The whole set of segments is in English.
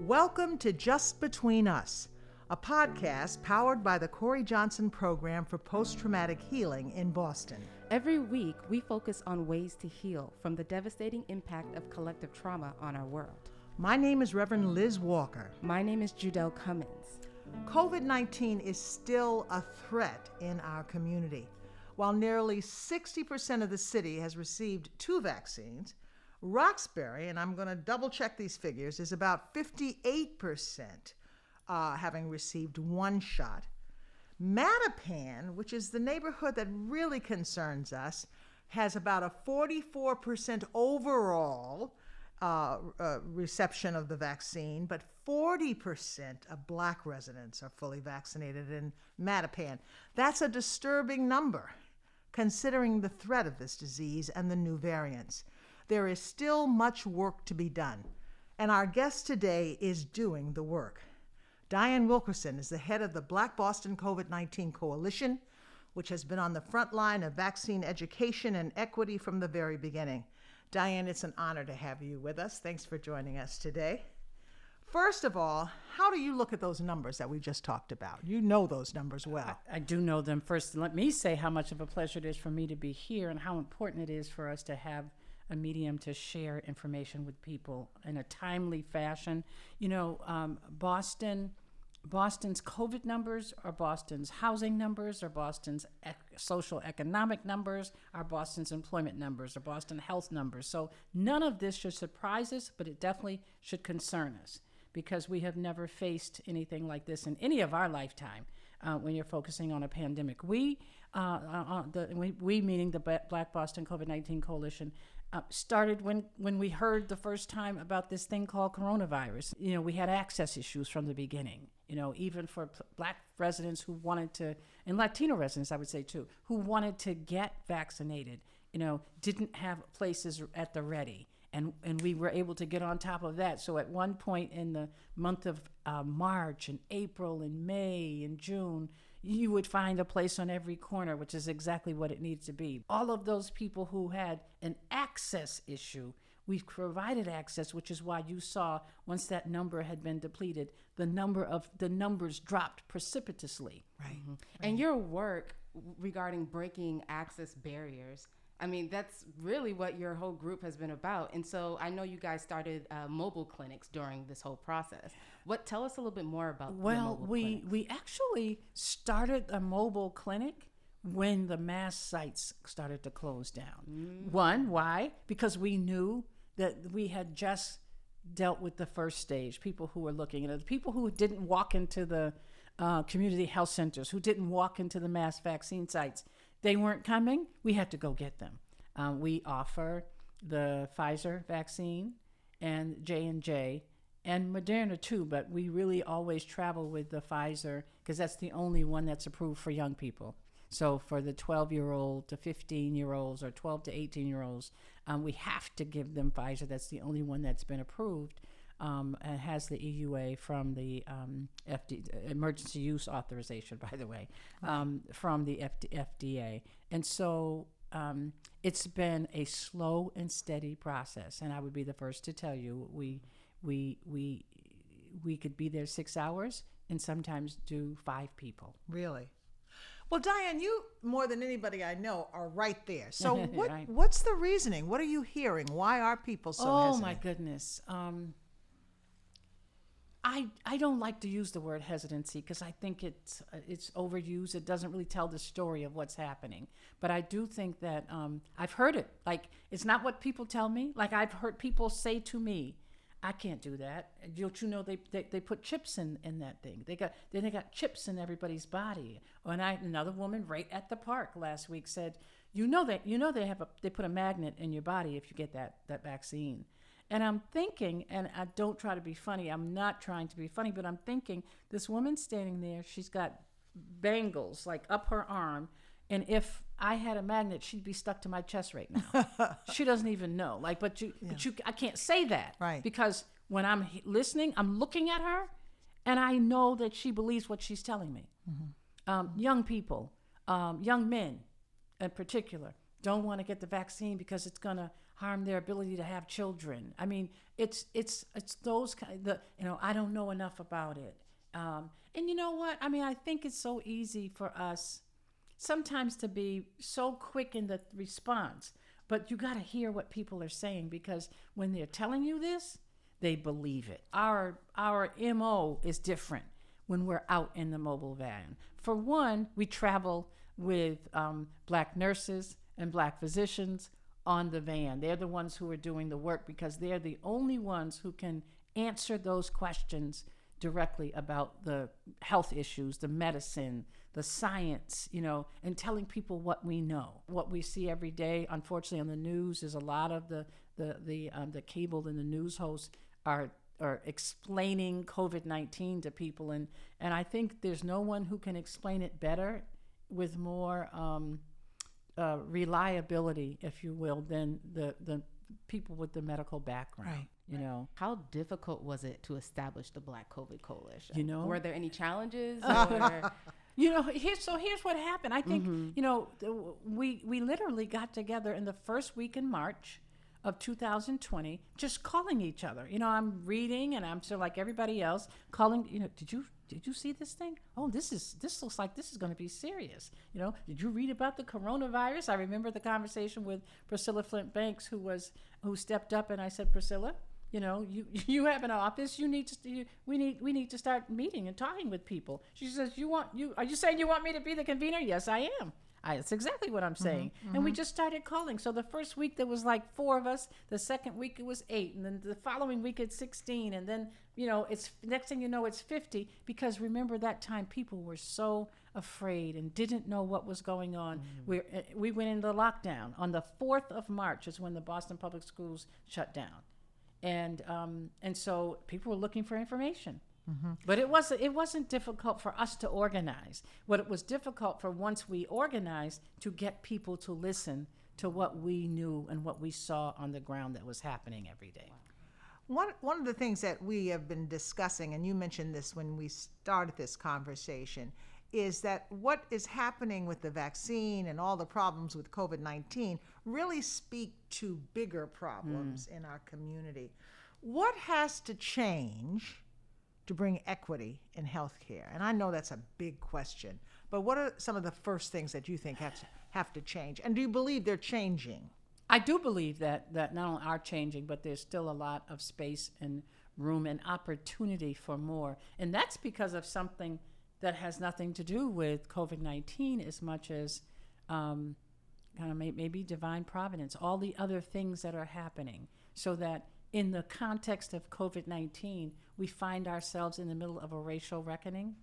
Welcome to Just Between Us, a podcast powered by the Corey Johnson Program for Post-Traumatic Healing in Boston. Every week, we focus on ways to heal from the devastating impact of collective trauma on our world. My name is Reverend Liz Walker. My name is Judelle Cummins. COVID-19 is still a threat in our community. While nearly 60% of the city has received 2 vaccines, Roxbury, and I'm going to double check these figures, is about 58% having received 1 shot. Mattapan, which is the neighborhood that really concerns us, has about a 44% overall reception of the vaccine, but 40% of Black residents are fully vaccinated in Mattapan. That's a disturbing number, considering the threat of this disease and the new variants. There is still much work to be done, and our guest today is doing the work. Dianne Wilkerson is the head of the Black Boston COVID-19 Coalition, which has been on the front line of vaccine education and equity from the very beginning. Dianne, it's an honor to have you with us. Thanks for joining us today. First of all, how do you look at those numbers that we just talked about? You know those numbers well. I do know them. First, let me say how much of a pleasure it is for me to be here and how important it is for us to have a medium to share information with people in a timely fashion. You know, Boston's COVID numbers are Boston's housing numbers, are Boston's social economic numbers, are Boston's employment numbers, are Boston health numbers. So none of this should surprise us, but it definitely should concern us because we have never faced anything like this in any of our lifetime when you're focusing on a pandemic. We meaning the Black Boston COVID-19 Coalition, started when we heard the first time about this thing called coronavirus. You know, we had access issues from the beginning, you know, even for Black residents who wanted to, and Latino residents, I would say too, who wanted to get vaccinated, you know, didn't have places at the ready. And we were able to get on top of that. So at one point in the month of March and April and May and June, you would find a place on every corner, which is exactly what it needs to be. All of those people who had an access issue, we've provided access, which is why you saw once that number had been depleted, the numbers dropped precipitously. Right. Mm-hmm. And your work regarding breaking access barriers, I mean, that's really what your whole group has been about. And so I know you guys started mobile clinics during this whole process. Tell us a little bit more about we actually started a mobile clinic when the mass sites started to close down. Mm-hmm. One, why? Because we knew that we had just dealt with the first stage, people who were looking at it, people who didn't walk into the community health centers, who didn't walk into the mass vaccine sites. They weren't coming. We had to go get them. We offer the Pfizer vaccine and J&J and Moderna too, but we really always travel with the Pfizer because that's the only one that's approved for young people. So for the 12-year-old to 15-year-olds or 12 to 18-year-olds, we have to give them Pfizer. That's the only one that's been approved and has the EUA from the emergency use authorization, by the way, from the FDA. And so it's been a slow and steady process. And I would be the first to tell you, we could be there 6 hours and sometimes do 5 people. Really? Well, Dianne, you, more than anybody I know, are right there. So Right. What's the reasoning? What are you hearing? Why are people so hesitant? Oh, my goodness. I don't like to use the word hesitancy because I think it's overused. It doesn't really tell the story of what's happening. But I do think that I've heard it. Like, it's not what people tell me. Like, I've heard people say to me, I can't do that. Don't you know they put chips in that thing? They got chips in everybody's body. Another woman right at the park last week said, they put a magnet in your body if you get that vaccine. And I'm thinking, and I don't try to be funny, I'm not trying to be funny, but I'm thinking, this woman standing there, she's got bangles like up her arm, and if I had a magnet, she'd be stuck to my chest right now. She doesn't even know. Like, but I can't say that. Right. Because when I'm listening, I'm looking at her, and I know that she believes what she's telling me. Mm-hmm. Young people, young men in particular, don't want to get the vaccine because it's going to harm their ability to have children. I mean, it's those kind. I don't know enough about it. And you know what? I mean, I think it's so easy for us sometimes to be so quick in the response, but you got to hear what people are saying, because when they're telling you this, they believe it. Our MO is different when we're out in the mobile van. For one, we travel with Black nurses and Black physicians on the van. They're the ones who are doing the work, because they're the only ones who can answer those questions directly about the health issues, the medicine, the science, and telling people what we know. What we see every day, unfortunately, on the news is a lot of the cable and the news hosts are explaining COVID-19 to people, and I think there's no one who can explain it better with more reliability, if you will, than the people with the medical background. Right. How difficult was it to establish the Black COVID Coalition? Were there any challenges? Here's what happened. I think, we literally got together in the first week in March of 2020, just calling each other. I'm reading, and I'm sort of like everybody else calling, did you see this thing? Oh, this looks like this is going to be serious. Did you read about the coronavirus? I remember the conversation with Priscilla Flint Banks, who stepped up, and I said, Priscilla, you have an office. We need to start meeting and talking with people. She says, are you saying you want me to be the convener? Yes, I am. That's exactly what I'm saying. And we just started calling. So the first week there was like 4 of us. The second week it was 8, and then the following week it's 16, and then it's next thing you know it's 50. Because remember, that time people were so afraid and didn't know what was going on. We went into lockdown on the 4th of March is when the Boston Public Schools shut down, and so people were looking for information. But it wasn't difficult for us to organize. What it was difficult for, once we organized, to get people to listen to what we knew and what we saw on the ground that was happening every day. One of the things that we have been discussing, and you mentioned this when we started this conversation, is that what is happening with the vaccine and all the problems with COVID-19 really speak to bigger problems in our community. What has to change to bring equity in healthcare? And I know that's a big question, but what are some of the first things that you think have to change? And do you believe they're changing? I do believe that not only are changing, but there's still a lot of space and room and opportunity for more. And that's because of something that has nothing to do with COVID-19 as much as kind of maybe divine providence, all the other things that are happening, so that in the context of COVID-19, we find ourselves in the middle of a racial reckoning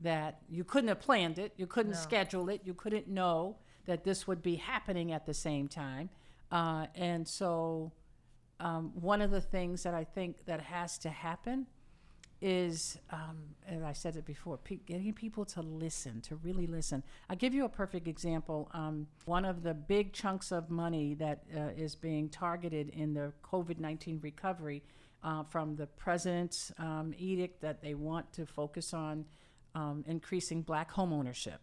that you couldn't have planned it, you couldn't schedule it, you couldn't know that this would be happening at the same time. And so one of the things that I think that has to happen is, as I said it before, getting people to listen, to really listen. I'll give you a perfect example. One of the big chunks of money that is being targeted in the COVID-19 recovery from the president's edict that they want to focus on increasing Black home ownership.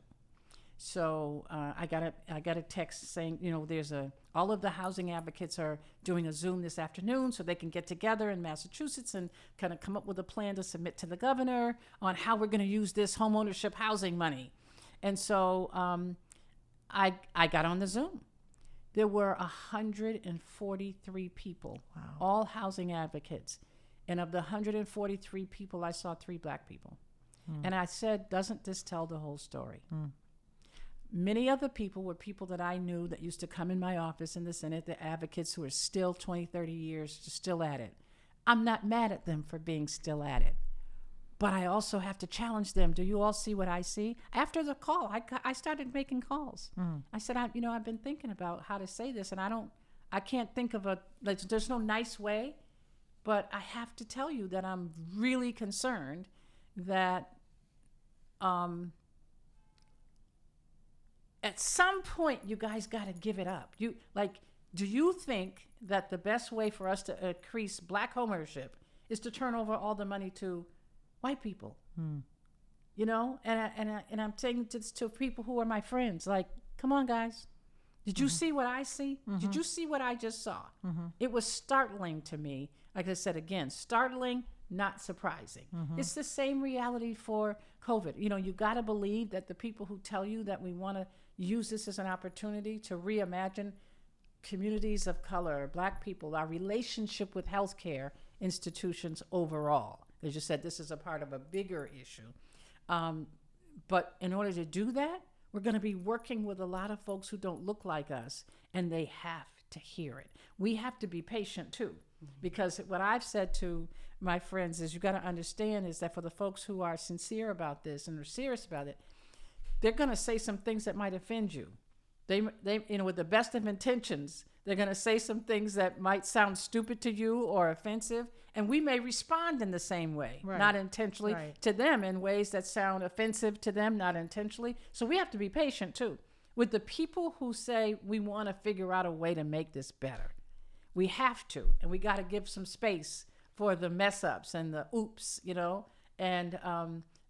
So I got a text saying, all of the housing advocates are doing a Zoom this afternoon so they can get together in Massachusetts and kind of come up with a plan to submit to the governor on how we're going to use this homeownership housing money. And so I got on the Zoom. There were 143 people, all housing advocates. And of the 143 people, I saw 3 Black people. And I said, doesn't this tell the whole story? Many of the people were people that I knew that used to come in my office in the Senate, the advocates who are still 20, 30 years still at it. I'm not mad at them for being still at it. But I also have to challenge them. Do you all see what I see? After the call, I started making calls. I said, I've been thinking about how to say this, and I can't think of there's no nice way, but I have to tell you that I'm really concerned that at some point, you guys got to give it up. Do you think that the best way for us to increase Black homeownership is to turn over all the money to white people? And I'm saying this to people who are my friends. Like, come on, guys. Did you see what I see? Did you see what I just saw? It was startling to me. Like I said again, startling, not surprising. It's the same reality for COVID. You know, you got to believe that the people who tell you that we want to use this as an opportunity to reimagine communities of color, Black people, our relationship with healthcare institutions overall. As you said, this is a part of a bigger issue. But in order to do that, we're going to be working with a lot of folks who don't look like us, and they have to hear it. We have to be patient too, because what I've said to my friends is, you got to understand is that for the folks who are sincere about this and are serious about it, they're going to say some things that might offend you. They, you know, with the best of intentions, they're going to say some things that might sound stupid to you or offensive, and we may respond in the same way, not intentionally, to them in ways that sound offensive to them, not intentionally. So we have to be patient too. With the people who say we want to figure out a way to make this better, we have to, and we got to give some space for the mess ups and the oops, you know, and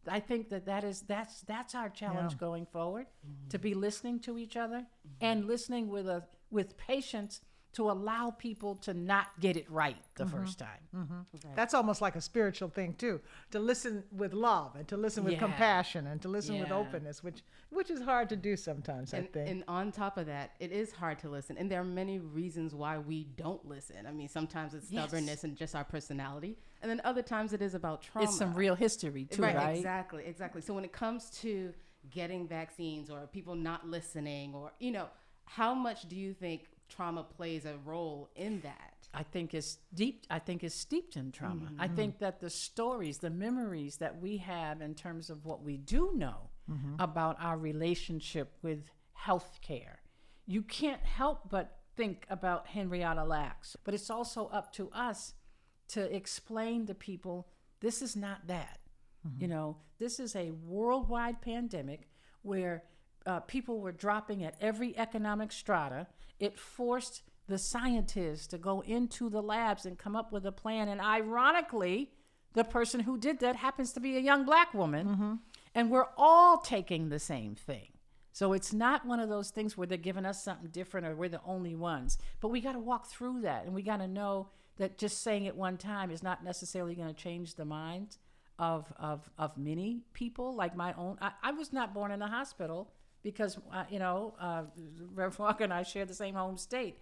I think that's our challenge going forward, to be listening to each other and listening with patience to allow people to not get it right the first time. Right. That's almost like a spiritual thing too, to listen with love and to listen with compassion and to listen with openness, which is hard to do sometimes, I think. And on top of that, it is hard to listen. And there are many reasons why we don't listen. I mean, sometimes it's stubbornness and just our personality. And then other times it is about trauma. It's some real history too, right? Exactly. So when it comes to getting vaccines or people not listening, or, you know, how much do you think trauma plays a role in that? I think it's deep. I think it's steeped in trauma. I think that the stories, the memories that we have in terms of what we do know about our relationship with healthcare, you can't help but think about Henrietta Lacks. But it's also up to us to explain to people, this is not that. You know, this is a worldwide pandemic where people were dropping at every economic strata. It forced the scientists to go into the labs and come up with a plan. And ironically, the person who did that happens to be a young Black woman. And we're all taking the same thing. So it's not one of those things where they're giving us something different or we're the only ones. But we got to walk through that. And we got to know that just saying it one time is not necessarily going to change the minds of many people. Like my own, I was not born in a hospital because, Rev. Walker and I share the same home state.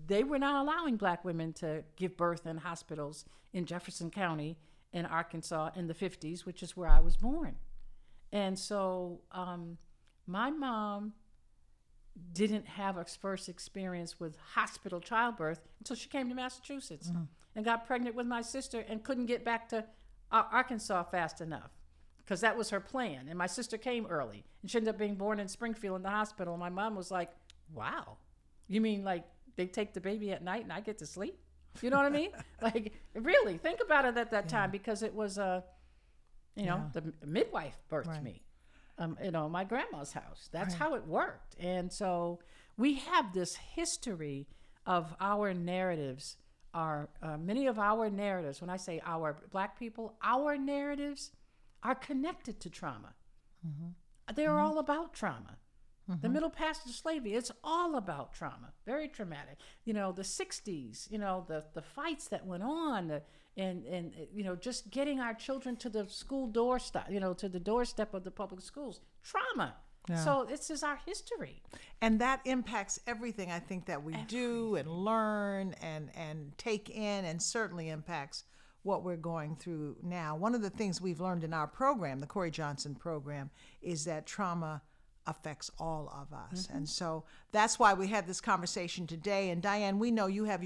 They were not allowing Black women to give birth in hospitals in Jefferson County in Arkansas in the 50s, which is where I was born. And so my mom didn't have a first experience with hospital childbirth until she came to Massachusetts and got pregnant with my sister and couldn't get back to Arkansas fast enough, because that was her plan. And my sister came early, and she ended up being born in Springfield in the hospital. And my mom was like, wow, you mean like they take the baby at night and I get to sleep? You know what I mean? Like, really, think about it at that time, because it was, the midwife birthed me, my grandma's house. That's how it worked. And so we have this history of our narratives. Many of our narratives, when I say our Black people, our narratives are connected to trauma. They're all about trauma. The middle passage of slavery, it's all about trauma, very traumatic. You know, the 60s, the fights that went on, and just getting our children to the school doorstep, to the doorstep of the public schools, trauma. Yeah. So this is our history. And that impacts everything I think that we do and learn and take in, and certainly impacts what we're going through now. One of the things we've learned in our program, the Corey Johnson program, is that trauma affects all of us. And so that's why we had this conversation today. And Dianne, we know you have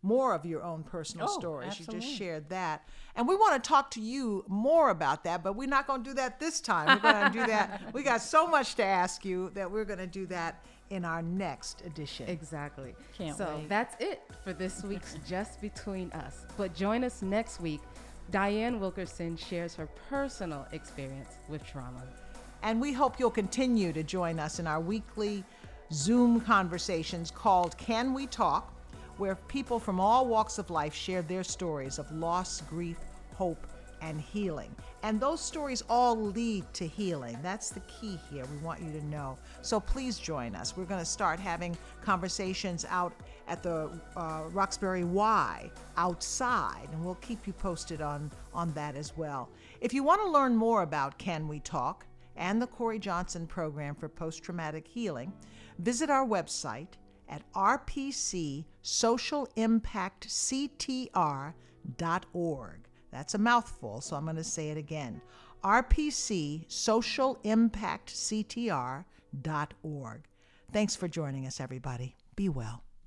more of your own personal stories. Absolutely. You just shared that. And we want to talk to you more about that, but we're not going to do that this time. We're going to do that. We got so much to ask you that we're going to do that in our next edition. Exactly. Can't wait. That's it for this week's Just Between Us. But join us next week. Dianne Wilkerson shares her personal experience with trauma. And we hope you'll continue to join us in our weekly Zoom conversations called Can We Talk, where people from all walks of life share their stories of loss, grief, hope, and healing. And those stories all lead to healing. That's the key here. We want you to know. So please join us. We're going to start having conversations out at the Roxbury Y outside, and we'll keep you posted on that as well. If you want to learn more about Can We Talk and the Corey Johnson Program for Post-Traumatic Healing, visit our website at rpcsocialimpactctr.org. That's a mouthful, so I'm going to say it again. rpcsocialimpactctr.org. Thanks for joining us, everybody. Be well.